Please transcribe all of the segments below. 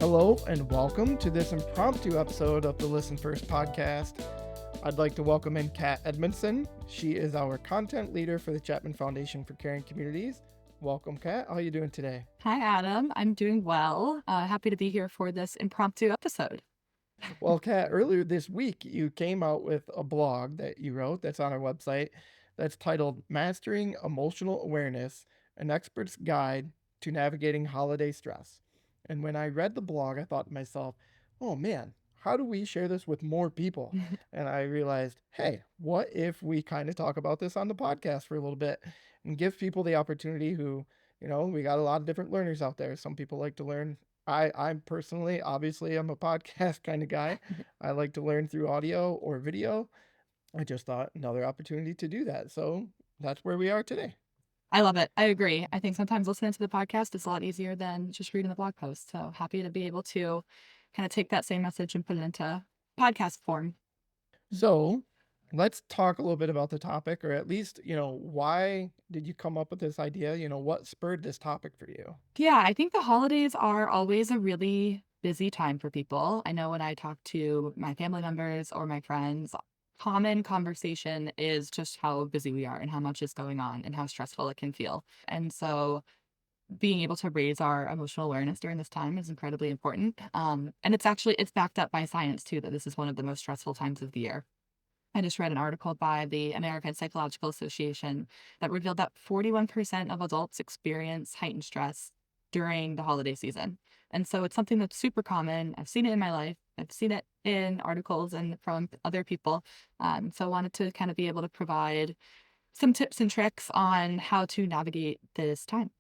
Hello and welcome to this impromptu episode of the Listen First podcast. I'd like to welcome in Kat Edmondson. She is our content leader for the Chapman Foundation for Caring Communities. Welcome, Kat. How are you doing today? Hi, Adam. I'm doing well. Happy to be here for this impromptu episode. Well, Kat, earlier this week you came out with a blog that you wrote that's on our website that's titled Mastering Emotional Awareness, an Expert's Guide to Navigating Holiday Stress. And when I read the blog, I thought to myself, oh man, how do we share this with more people? And I realized, hey, what if we kind of talk about this on the podcast for a little bit and give people the opportunity who, we got a lot of different learners out there. Some people like to learn. I'm personally, obviously, I'm a podcast kind of guy. I like to learn through audio or video. I just thought another opportunity to do that. So that's where we are today. I love it. I agree. I think sometimes listening to the podcast is a lot easier than just reading the blog post. So happy to be able to kind of take that same message and put it into podcast form. So let's talk a little bit about the topic, or at least, why did you come up with this idea? What spurred this topic for you? Yeah, I think the holidays are always a really busy time for people. I know when I talk to my family members or my friends, common conversation is just how busy we are and how much is going on and how stressful it can feel. And so being able to raise our emotional awareness during this time is incredibly important. And it's backed up by science too, that this is one of the most stressful times of the year. I just read an article by the American Psychological Association that revealed that 41% of adults experience heightened stress during the holiday season. And so it's something that's super common. I've seen it in my life. I've seen it in articles and from other people. So I wanted to kind of be able to provide some tips and tricks on how to navigate this time.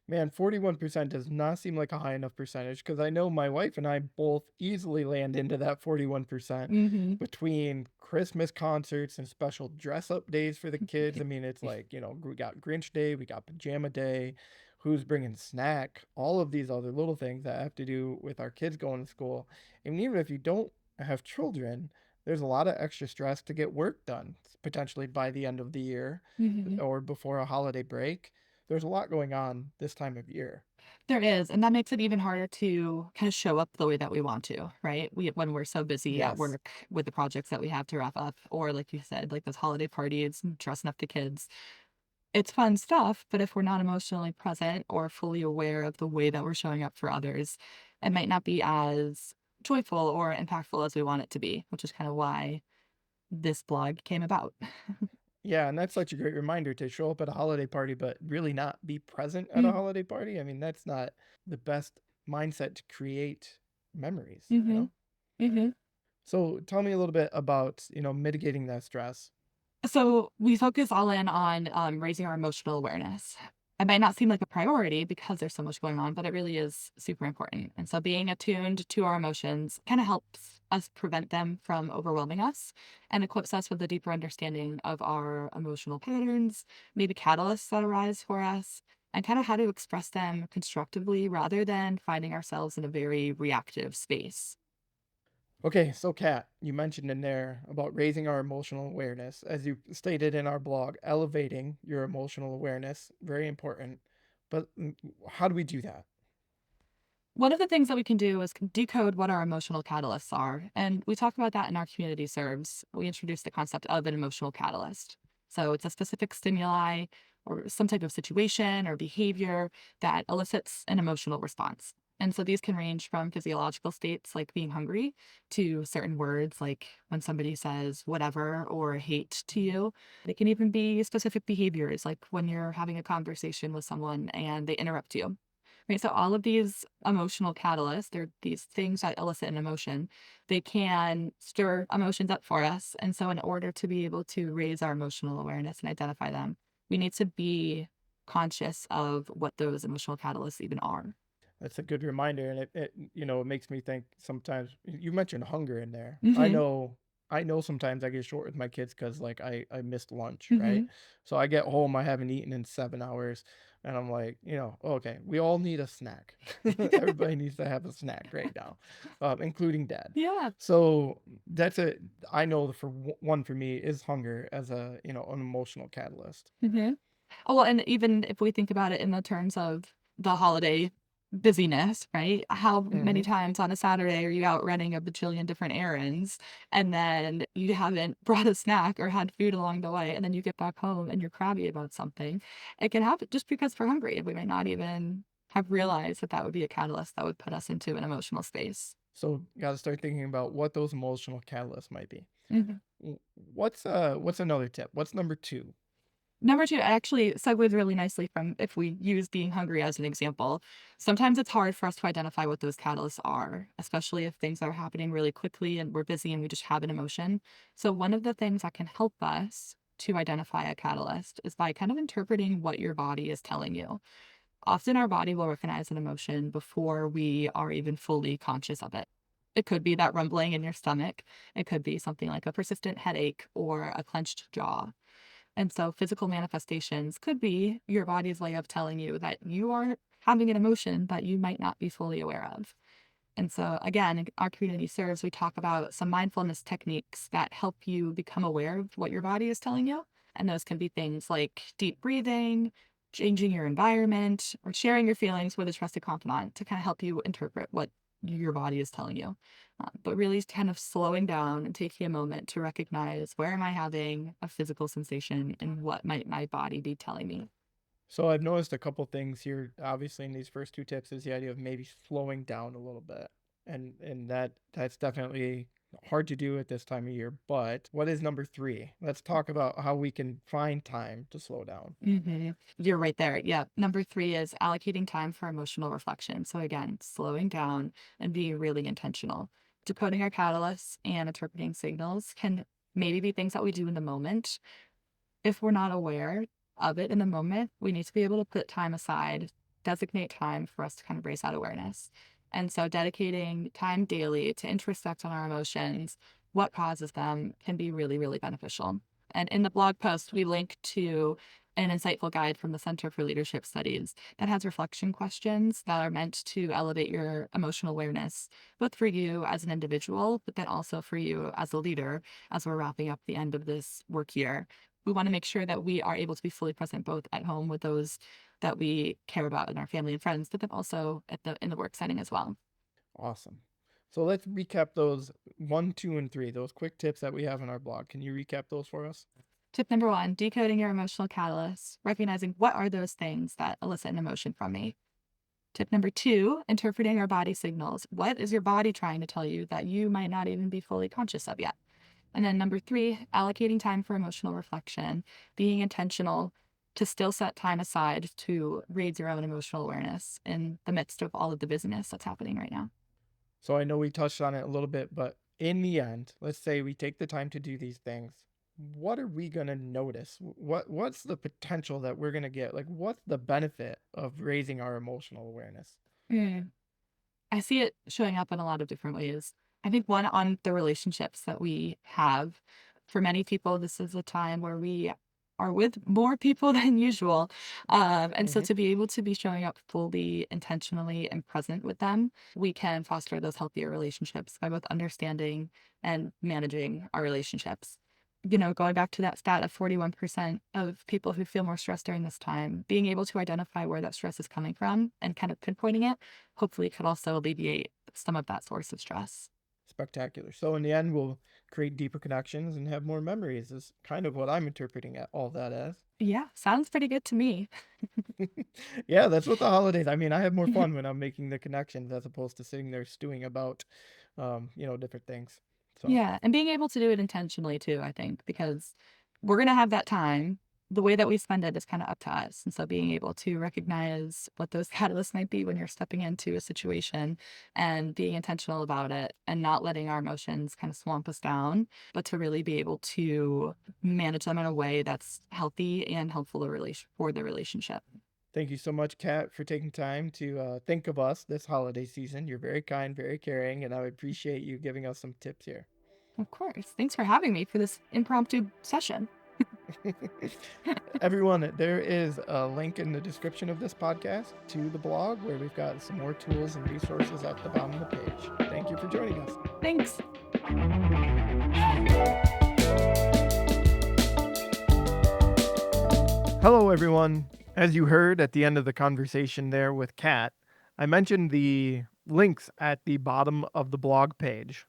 Man, 41% does not seem like a high enough percentage because I know my wife and I both easily land into that 41% Mm-hmm. between Christmas concerts and special dress up days for the kids. I mean, it's like, we got Grinch Day, we got Pajama Day, who's bringing snack, all of these other little things that have to do with our kids going to school. And even if you don't have children, there's a lot of extra stress to get work done, potentially by the end of the year Mm-hmm. or before a holiday break. There's a lot going on this time of year. There is, and that makes it even harder to kind of show up the way that we want to, right? When we're so busy at Yes. work with the projects that we have to wrap up, or like you said, like those holiday parties, and dressing up the kids. It's fun stuff, but if we're not emotionally present or fully aware of the way that we're showing up for others, it might not be as joyful or impactful as we want it to be, which is kind of why this blog came about. Yeah, and that's such a great reminder to show up at a holiday party, but really not be present at a Mm-hmm. holiday party. I mean, that's not the best mindset to create memories. Mm-hmm. So tell me a little bit about, mitigating that stress. So we focus all in on raising our emotional awareness. It might not seem like a priority because there's so much going on, but it really is super important. And so being attuned to our emotions kind of helps us prevent them from overwhelming us and equips us with a deeper understanding of our emotional patterns, maybe catalysts that arise for us, and kind of how to express them constructively rather than finding ourselves in a very reactive space. Okay, so Kat, you mentioned in there about raising our emotional awareness. As you stated in our blog, elevating your emotional awareness, very important. But how do we do that? One of the things that we can do is decode what our emotional catalysts are. And we talk about that in our community serves. We introduce the concept of an emotional catalyst. So it's a specific stimuli or some type of situation or behavior that elicits an emotional response. And so these can range from physiological states like being hungry to certain words like when somebody says whatever or hate to you. They can even be specific behaviors like when you're having a conversation with someone and they interrupt you. Right. So all of these emotional catalysts, they're these things that elicit an emotion. They can stir emotions up for us. And so in order to be able to raise our emotional awareness and identify them, we need to be conscious of what those emotional catalysts even are. That's a good reminder, and it makes me think sometimes. You mentioned hunger in there. I Mm-hmm. know, I know. Sometimes I get short with my kids because like I missed lunch, Mm-hmm. right? So I get home, I haven't eaten in 7 hours, and I'm like, okay, we all need a snack. Everybody needs to have a snack right now, including dad. Yeah. So that's a. I know for one for me is hunger as a an emotional catalyst. Mm-hmm. Oh, well, and even if we think about it in the terms of the holiday busyness, right? How many Hmm. times on a Saturday are you out running a bajillion different errands and then you haven't brought a snack or had food along the way, and then you get back home and you're crabby about something? It can happen just because we're hungry. We might not even have realized that that would be a catalyst that would put us into an emotional space. So got to start thinking about what those emotional catalysts might be. Mhm. What's another tip? What's number two? Number 2 actually segues really nicely from if we use being hungry as an example. Sometimes it's hard for us to identify what those catalysts are, especially if things are happening really quickly and we're busy and we just have an emotion. So one of the things that can help us to identify a catalyst is by kind of interpreting what your body is telling you. Often our body will recognize an emotion before we are even fully conscious of it. It could be that rumbling in your stomach. It could be something like a persistent headache or a clenched jaw. And so physical manifestations could be your body's way of telling you that you are having an emotion that you might not be fully aware of. And so, again, in our community serves, we talk about some mindfulness techniques that help you become aware of what your body is telling you. And those can be things like deep breathing, changing your environment, or sharing your feelings with a trusted confidant to kind of help you interpret what your body is telling you. But really kind of slowing down and taking a moment to recognize, where am I having a physical sensation and what might my body be telling me? So I've noticed a couple things here. Obviously, in these first two tips is the idea of maybe slowing down a little bit, and that's definitely hard to do at this time of year. But what is number three? Let's talk about how we can find time to slow down. You're right there. Yeah. Number 3 is allocating time for emotional reflection. So again, slowing down and being really intentional. Decoding our catalysts and interpreting signals can maybe be things that we do in the moment. If we're not aware of it in the moment, we need to be able to put time aside, designate time for us to kind of raise that awareness. And so dedicating time daily to introspect on our emotions, what causes them, can be really, really beneficial. And in the blog post, we link to an insightful guide from the Center for Leadership Studies that has reflection questions that are meant to elevate your emotional awareness, both for you as an individual, but then also for you as a leader as we're wrapping up the end of this work year. We want to make sure that we are able to be fully present both at home with those that we care about in our family and friends, but then also at the in the work setting as well. Awesome. So let's recap those one, two, and three. Those quick tips that we have in our blog. Can you recap those for us? Tip number 1, decoding your emotional catalysts, recognizing what are those things that elicit an emotion from me. Tip number 2, interpreting our body signals. What is your body trying to tell you that you might not even be fully conscious of yet? And then number 3, allocating time for emotional reflection, being intentional to still set time aside to raise your own emotional awareness in the midst of all of the busyness that's happening right now. So I know we touched on it a little bit, but in the end, let's say we take the time to do these things. What are we gonna notice? What's the potential that we're gonna get? Like, what's the benefit of raising our emotional awareness? Mm. I see it showing up in a lot of different ways. I think one on the relationships that we have. For many people, this is a time where we are with more people than usual. And so Hmm. to be able to be showing up fully, intentionally, and present with them, we can foster those healthier relationships by both understanding and managing our relationships. Going back to that stat of 41% of people who feel more stressed during this time, being able to identify where that stress is coming from and kind of pinpointing it, hopefully could also alleviate some of that source of stress. Spectacular. So in the end, we'll create deeper connections and have more memories. Is kind of what I'm interpreting all that as. Yeah, sounds pretty good to me. Yeah, that's what the holidays. I mean, I have more fun when I'm making the connections as opposed to sitting there stewing about, different things. So Yeah, and being able to do it intentionally too, I think, because we're gonna have that time. The way that we spend it is kind of up to us. And so being able to recognize what those catalysts might be when you're stepping into a situation and being intentional about it and not letting our emotions kind of swamp us down, but to really be able to manage them in a way that's healthy and helpful for the relationship. thank you so much, Kat, for taking time to think of us this holiday season. You're very kind, very caring, and I appreciate you giving us some tips here. Of course. Thanks for having me for this impromptu session. Everyone, there is a link in the description of this podcast to the blog where we've got some more tools and resources at the bottom of the page. Thank you for joining us. Thanks. Hello, everyone. As you heard at the end of the conversation there with Kat, I mentioned the links at the bottom of the blog page.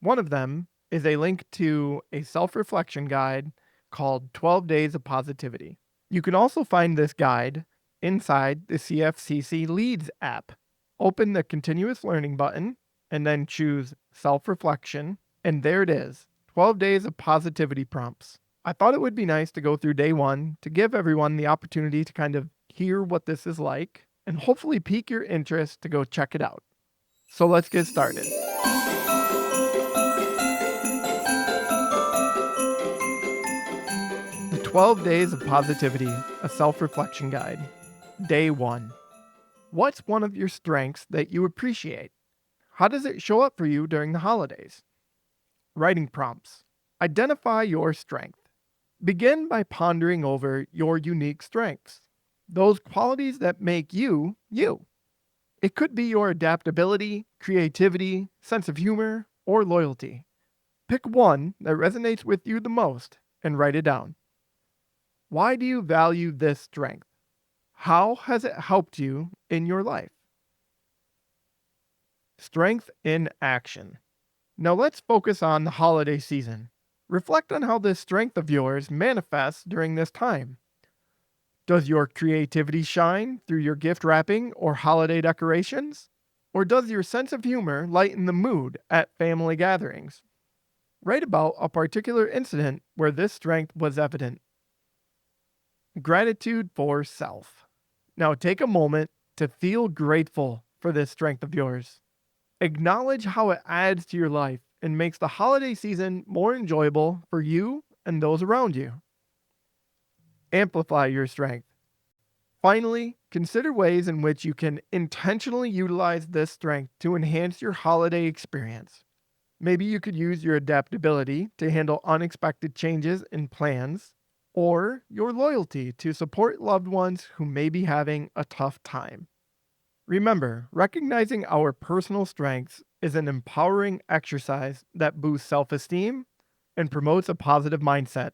One of them is a link to a self reflection guide called 12 Days of Positivity. You can also find this guide inside the CFCC Leads app. Open the Continuous Learning button and then choose Self Reflection, and there it is, 12 Days of Positivity Prompts. I thought it would be nice to go through day one to give everyone the opportunity to kind of hear what this is like and hopefully pique your interest to go check it out. So let's get started. The 12 Days of Positivity, a self-reflection guide. Day 1. What's one of your strengths that you appreciate? How does it show up for you during the holidays? Writing prompts. Identify your strength. Begin by pondering over your unique strengths, those qualities that make you, you. It could be your adaptability, creativity, sense of humor, or loyalty. Pick one that resonates with you the most and write it down. Why do you value this strength? How has it helped you in your life? Strength in action. Now let's focus on the holiday season. Reflect on how this strength of yours manifests during this time. Does your creativity shine through your gift wrapping or holiday decorations? Or does your sense of humor lighten the mood at family gatherings? Write about a particular incident where this strength was evident. Gratitude for self. Now take a moment to feel grateful for this strength of yours. Acknowledge how it adds to your life and makes the holiday season more enjoyable for you and those around you. Amplify your strength. Finally, consider ways in which you can intentionally utilize this strength to enhance your holiday experience. Maybe you could use your adaptability to handle unexpected changes in plans, or your loyalty to support loved ones who may be having a tough time. Remember, recognizing our personal strengths is an empowering exercise that boosts self-esteem and promotes a positive mindset.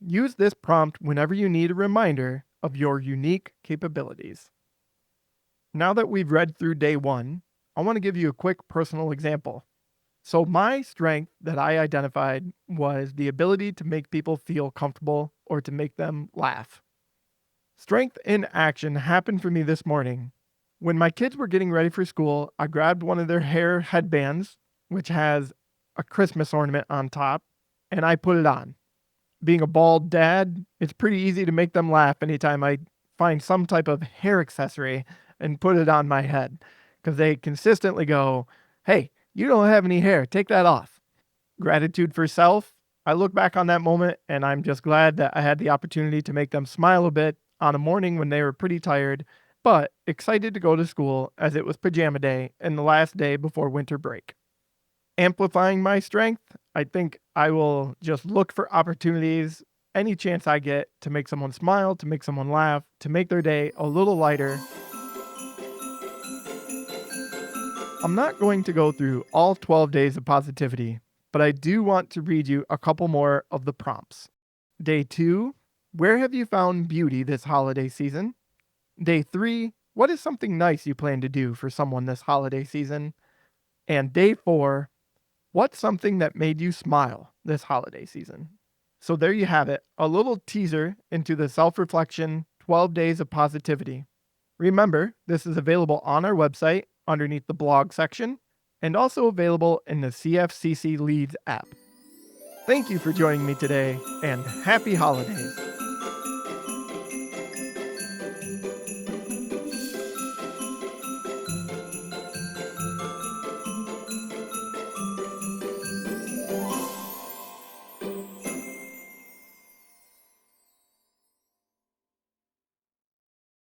Use this prompt whenever you need a reminder of your unique capabilities. Now that we've read through day 1, I want to give you a quick personal example. So my strength that I identified was the ability to make people feel comfortable or to make them laugh. Strength in action happened for me this morning. When my kids were getting ready for school, I grabbed one of their hair headbands, which has a Christmas ornament on top, and I put it on. Being a bald dad, it's pretty easy to make them laugh anytime I find some type of hair accessory and put it on my head, because they consistently go, "Hey, you don't have any hair, take that off." Gratitude for self. I look back on that moment and I'm just glad that I had the opportunity to make them smile a bit on a morning when they were pretty tired, but excited to go to school as it was pajama day and the last day before winter break. Amplifying my strength, I think I will just look for opportunities any chance I get to make someone smile, to make someone laugh, to make their day a little lighter. I'm not going to go through all 12 days of positivity, but I do want to read you a couple more of the prompts. Day 2, where have you found beauty this holiday season? Day 3, what is something nice you plan to do for someone this holiday season? And day 4, what's something that made you smile this holiday season? So there you have it, a little teaser into the self-reflection 12 days of positivity. Remember, this is available on our website underneath the blog section and also available in the CFCC Leads app. Thank you for joining me today and happy holidays.